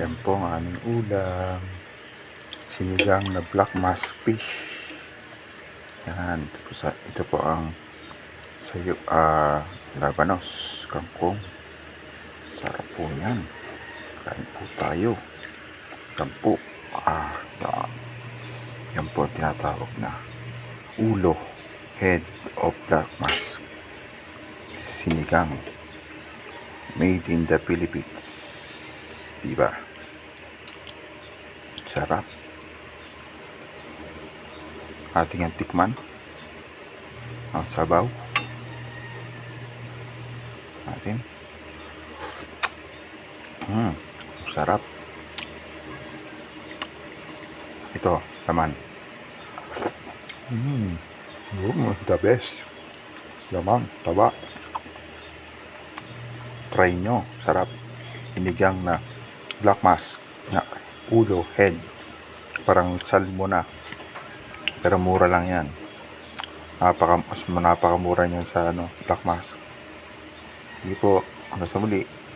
Yan po ang aming ulam. Sinigang na black mask fish. Yan. Ito po ang sayo, labanos, kangkong. Sarap po yan. Kain po tayo. Yan po. Yan po ang tinatawag na ulo, head of black mask. Sinigang. Made in the Philippines. Diba? Sarap. Ating ang tikman. Ang sabaw. Atin. Sarap. Ito, laman. The best. Laman, taba. Try nyo. Sarap. Sinigang na black mask na ulo, head. Parang salmon na. Pero mura lang yan. Napakamura niyan sa black mask. Hindi po. Hanggang sa muli.